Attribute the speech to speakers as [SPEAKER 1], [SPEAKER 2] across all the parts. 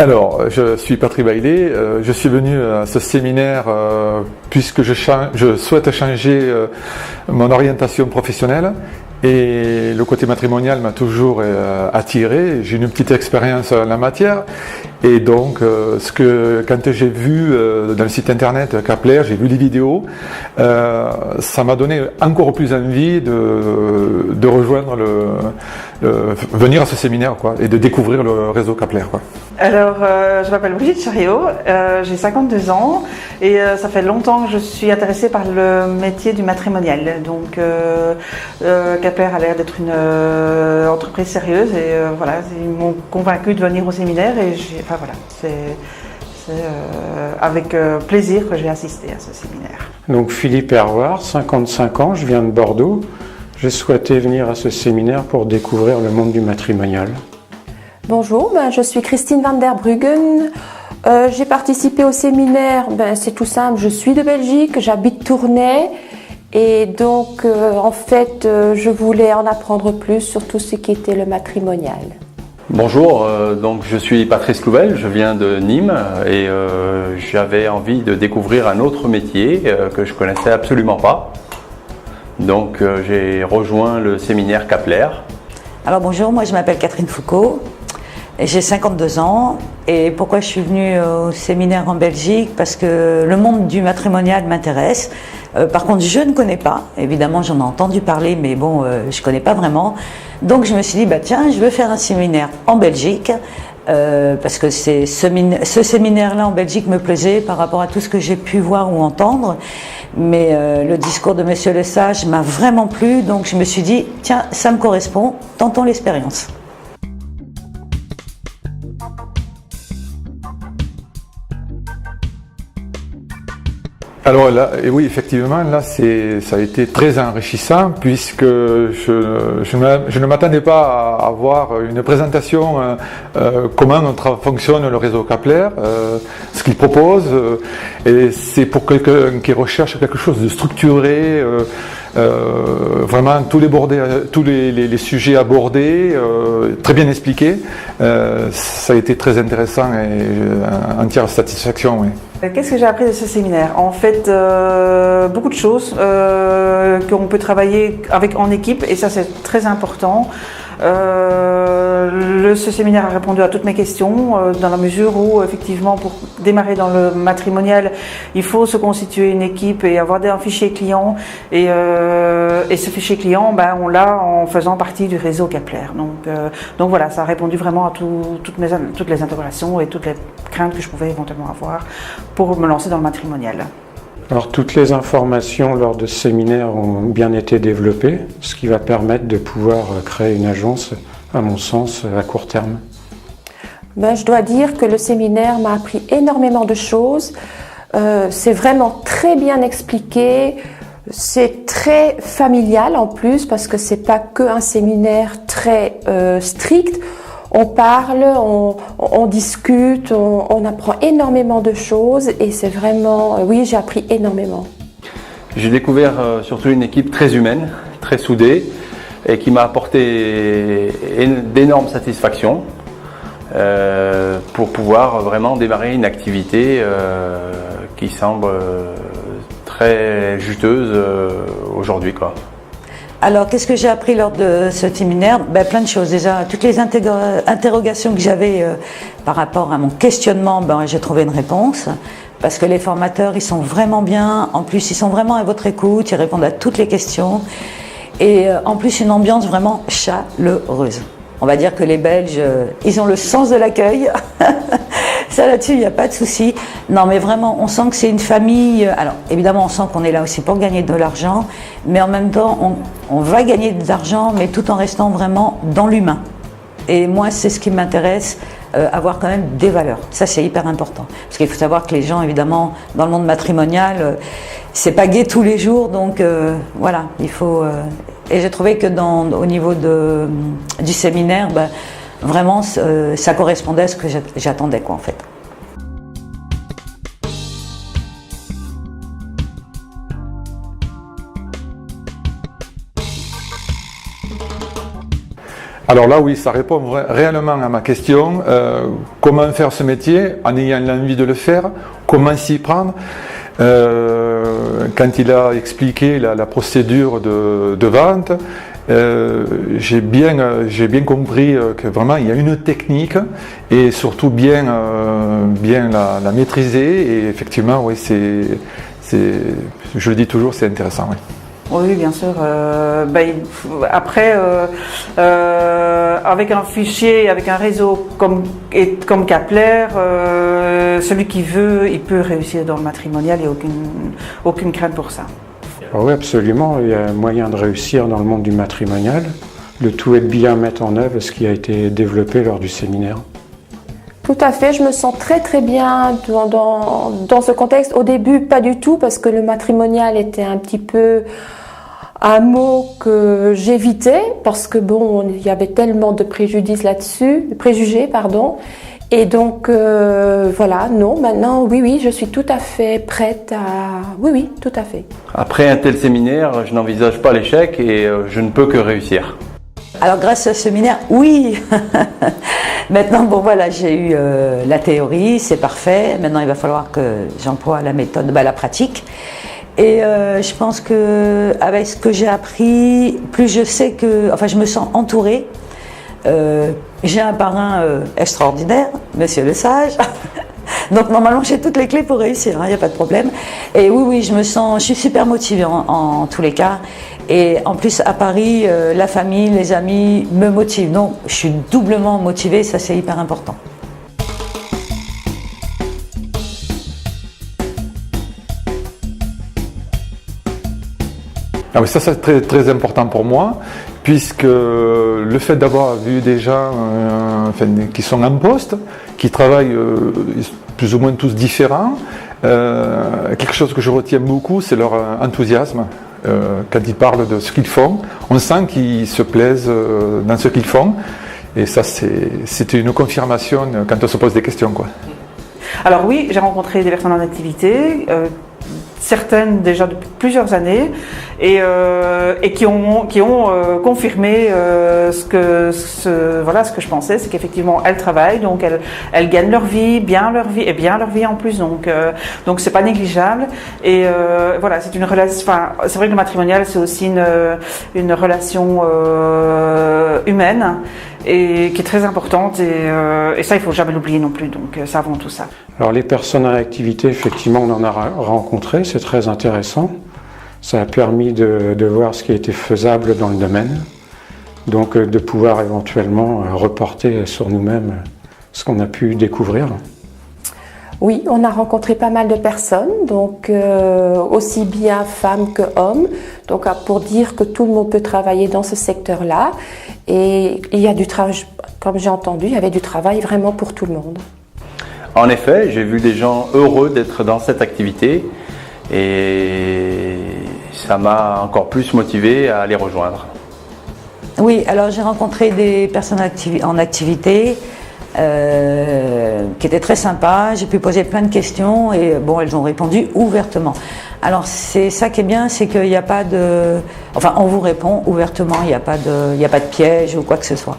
[SPEAKER 1] Alors, je suis Patrick Bailey, je suis venu à ce séminaire puisque je souhaite changer mon orientation professionnelle et le côté matrimonial m'a toujours attiré. J'ai une petite expérience en la matière et donc quand j'ai vu dans le site internet Kapler, j'ai vu les vidéos, ça m'a donné encore plus envie de rejoindre venir à ce séminaire quoi, et de découvrir le réseau Kapler quoi.
[SPEAKER 2] Alors, je m'appelle Brigitte Chariot, j'ai 52 ans et ça fait longtemps que je suis intéressée par le métier du matrimonial. Donc, Kapler a l'air d'être une entreprise sérieuse et voilà, ils m'ont convaincue de venir au séminaire et c'est avec plaisir que j'ai assisté à ce séminaire.
[SPEAKER 3] Donc Philippe Herroir, 55 ans, je viens de Bordeaux. J'ai souhaité venir à ce séminaire pour découvrir le monde du matrimonial.
[SPEAKER 4] Bonjour, je suis Christine van der Bruggen. J'ai participé au séminaire, c'est tout simple, je suis de Belgique, j'habite Tournai et donc en fait je voulais en apprendre plus sur tout ce qui était le matrimonial.
[SPEAKER 5] Bonjour, donc je suis Patrice Louvel, je viens de Nîmes et j'avais envie de découvrir un autre métier que je connaissais absolument pas. Donc j'ai rejoint le séminaire Kapler.
[SPEAKER 6] Alors bonjour, moi je m'appelle Catherine Foucault. J'ai 52 ans et pourquoi je suis venue au séminaire en Belgique? Parce que le monde du matrimonial m'intéresse. Par contre, je ne connais pas. Évidemment, j'en ai entendu parler, mais bon, je ne connais pas vraiment. Donc, je me suis dit, tiens, je veux faire un séminaire en Belgique parce que ce séminaire-là en Belgique me plaisait par rapport à tout ce que j'ai pu voir ou entendre. Mais le discours de Monsieur Le Sage m'a vraiment plu. Donc, je me suis dit, tiens, ça me correspond. Tentons l'expérience.
[SPEAKER 1] Alors là, et oui, effectivement, là, ça a été très enrichissant puisque je ne m'attendais pas à avoir une présentation comment fonctionne le réseau Kapler, ce qu'il propose, et c'est pour quelqu'un qui recherche quelque chose de structuré, vraiment tous les sujets abordés, très bien expliqués. Ça a été très intéressant et entière satisfaction, oui.
[SPEAKER 2] Qu'est-ce que j'ai appris de ce séminaire? En fait, beaucoup de choses qu'on peut travailler en équipe et ça c'est très important. Ce séminaire a répondu à toutes mes questions dans la mesure où effectivement pour démarrer dans le matrimonial il faut se constituer une équipe et avoir un fichier client et ce fichier client on l'a en faisant partie du réseau Kapler. Donc voilà, ça a répondu vraiment à toutes les interrogations et toutes les craintes que je pouvais éventuellement avoir pour me lancer dans le matrimonial.
[SPEAKER 3] Alors toutes les informations lors de ce séminaire ont bien été développées, ce qui va permettre de pouvoir créer une agence, à mon sens, à court terme.
[SPEAKER 4] Je dois dire que le séminaire m'a appris énormément de choses. C'est vraiment très bien expliqué. C'est très familial en plus parce que c'est pas que un séminaire très strict. On parle, on discute, on apprend énormément de choses et c'est vraiment, oui, j'ai appris énormément.
[SPEAKER 5] J'ai découvert surtout une équipe très humaine, très soudée et qui m'a apporté d'énormes satisfactions pour pouvoir vraiment démarrer une activité qui semble très juteuse aujourd'hui, quoi.
[SPEAKER 6] Alors, qu'est-ce que j'ai appris lors de ce séminaire? Plein de choses. Déjà, toutes les interrogations que j'avais par rapport à mon questionnement, j'ai trouvé une réponse. Parce que les formateurs, ils sont vraiment bien. En plus, ils sont vraiment à votre écoute. Ils répondent à toutes les questions. Et en plus, une ambiance vraiment chaleureuse. On va dire que les Belges, ils ont le sens de l'accueil. Ça, là-dessus, il n'y a pas de souci. Non, mais vraiment, on sent que c'est une famille. Alors, évidemment, on sent qu'on est là aussi pour gagner de l'argent, mais en même temps, on va gagner de l'argent, mais tout en restant vraiment dans l'humain. Et moi, c'est ce qui m'intéresse, avoir quand même des valeurs. Ça, c'est hyper important. Parce qu'il faut savoir que les gens, évidemment, dans le monde matrimonial, c'est pas gai tous les jours, donc voilà, il faut... Et j'ai trouvé que au niveau du séminaire, vraiment, ça correspondait à ce que j'attendais, quoi, en fait.
[SPEAKER 1] Alors là, oui, ça répond réellement à ma question. Comment faire ce métier en ayant l'envie de le faire? Comment s'y prendre? Quand il a expliqué la procédure de vente, j'ai bien compris que vraiment il y a une technique et surtout bien la maîtriser. Et effectivement, oui, je le dis toujours, c'est intéressant. Oui.
[SPEAKER 2] Oui, bien sûr. Après, avec un fichier, avec un réseau comme Kepler, celui qui veut, il peut réussir dans le matrimonial. Il n'y a aucune crainte pour ça.
[SPEAKER 3] Alors oui, absolument. Il y a moyen de réussir dans le monde du matrimonial. Le tout est de bien mettre en œuvre ce qui a été développé lors du séminaire.
[SPEAKER 4] Tout à fait, je me sens très très bien dans ce contexte. Au début, pas du tout, parce que le matrimonial était un petit peu un mot que j'évitais, parce que bon, il y avait tellement de préjugés, pardon. Et donc, voilà, non, maintenant, oui, je suis tout à fait prête à... Oui, tout à fait.
[SPEAKER 5] Après un tel séminaire, je n'envisage pas l'échec et je ne peux que réussir.
[SPEAKER 6] Alors grâce à ce séminaire, oui. Maintenant, bon voilà, j'ai eu la théorie, c'est parfait. Maintenant, il va falloir que j'emploie la méthode, la pratique. Et je pense que avec ce que j'ai appris, plus je sais que, enfin, je me sens entourée. J'ai un parrain extraordinaire, Monsieur Le Sage. Donc normalement, j'ai toutes les clés pour réussir, il n'y a pas de problème. Et oui, je suis super motivée en tous les cas. Et en plus, à Paris, la famille, les amis me motivent. Donc, je suis doublement motivée, ça c'est hyper important.
[SPEAKER 1] Ah oui, ça c'est très, très important pour moi, puisque le fait d'avoir vu des gens qui sont en poste, qui travaillent plus ou moins tous différents, quelque chose que je retiens beaucoup, c'est leur enthousiasme. Quand ils parlent de ce qu'ils font, on sent qu'ils se plaisent dans ce qu'ils font, et ça c'est une confirmation quand on se pose des questions, quoi.
[SPEAKER 2] Alors oui, j'ai rencontré des personnes en activité, certaines déjà depuis plusieurs années, et qui ont confirmé ce que je pensais, c'est qu'effectivement elles travaillent, donc elles gagnent leur vie, bien leur vie en plus, donc c'est pas négligeable. Et voilà, c'est une relation. Enfin, c'est vrai que le matrimonial c'est aussi une relation humaine et qui est très importante, et ça il faut jamais l'oublier non plus. Donc ça avant tout ça.
[SPEAKER 3] Alors les personnes en activité, effectivement, on en a rencontré, c'est très intéressant. Ça a permis de voir ce qui était faisable dans le domaine, donc de pouvoir éventuellement reporter sur nous-mêmes ce qu'on a pu découvrir.
[SPEAKER 4] Oui, on a rencontré pas mal de personnes, donc aussi bien femmes que hommes, donc pour dire que tout le monde peut travailler dans ce secteur-là. Et il y a du travail, comme j'ai entendu, il y avait du travail vraiment pour tout le monde.
[SPEAKER 5] En effet, j'ai vu des gens heureux d'être dans cette activité et ça m'a encore plus motivé à les rejoindre.
[SPEAKER 6] Oui, alors j'ai rencontré des personnes en activité qui étaient très sympas. J'ai pu poser plein de questions et bon, elles ont répondu ouvertement. Alors c'est ça qui est bien, c'est qu'il n'y a pas de... Enfin, on vous répond ouvertement, il n'y a pas de piège ou quoi que ce soit.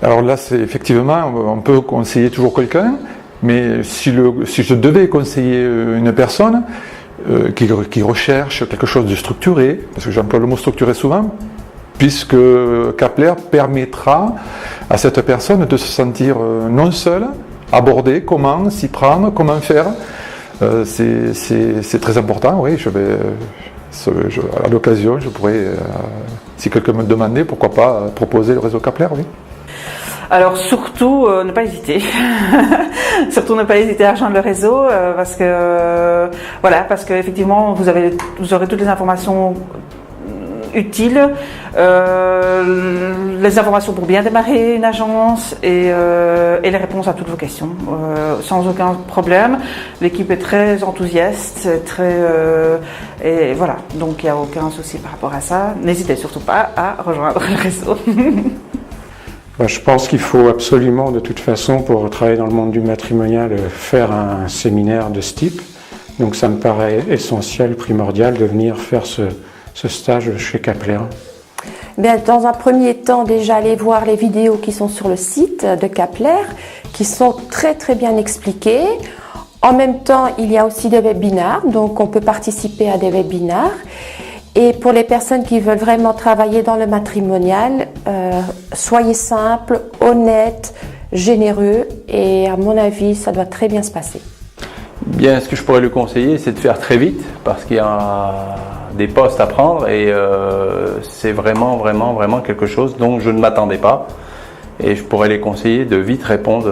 [SPEAKER 1] Alors là, c'est effectivement, on peut conseiller toujours quelqu'un, mais si je devais conseiller une personne qui recherche quelque chose de structuré, parce que j'emploie le mot structuré souvent, puisque Kepler permettra à cette personne de se sentir non seule, abordée, comment s'y prendre, comment faire. C'est très important, oui. À l'occasion, je pourrais, si quelqu'un me demandait, pourquoi pas proposer le réseau Kepler, oui.
[SPEAKER 2] Alors surtout ne pas hésiter, surtout ne pas hésiter à rejoindre le réseau parce que effectivement vous aurez toutes les informations utiles, les informations pour bien démarrer une agence et les réponses à toutes vos questions sans aucun problème. L'équipe est très enthousiaste, et voilà, donc il n'y a aucun souci par rapport à ça. N'hésitez surtout pas à rejoindre le réseau.
[SPEAKER 3] Je pense qu'il faut absolument, de toute façon, pour travailler dans le monde du matrimonial, faire un séminaire de ce type. Donc ça me paraît essentiel, primordial de venir faire ce stage chez Kapler.
[SPEAKER 4] Bien, dans un premier temps, déjà aller voir les vidéos qui sont sur le site de Kapler, qui sont très très bien expliquées. En même temps, il y a aussi des webinaires, donc on peut participer à des webinaires. Et pour les personnes qui veulent vraiment travailler dans le matrimonial, soyez simple, honnête, généreux, et à mon avis, ça doit très bien se passer.
[SPEAKER 5] Bien, ce que je pourrais lui conseiller, c'est de faire très vite, parce qu'il y a des postes à prendre et c'est vraiment quelque chose dont je ne m'attendais pas. Et je pourrais les conseiller de vite répondre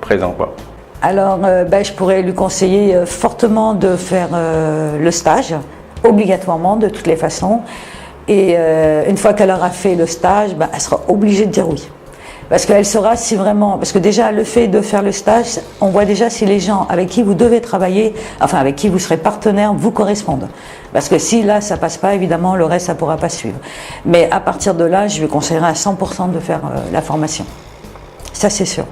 [SPEAKER 5] présent, quoi.
[SPEAKER 6] Alors, je pourrais lui conseiller fortement de faire le stage, obligatoirement, de toutes les façons. Et une fois qu'elle aura fait le stage, elle sera obligée de dire oui. Parce qu'elle saura si vraiment... Parce que déjà, le fait de faire le stage, on voit déjà si les gens avec qui vous devez travailler, enfin avec qui vous serez partenaire, vous correspondent. Parce que si là, ça passe pas, évidemment, le reste, ça pourra pas suivre. Mais à partir de là, je lui conseillerais à 100% de faire la formation. Ça, c'est sûr.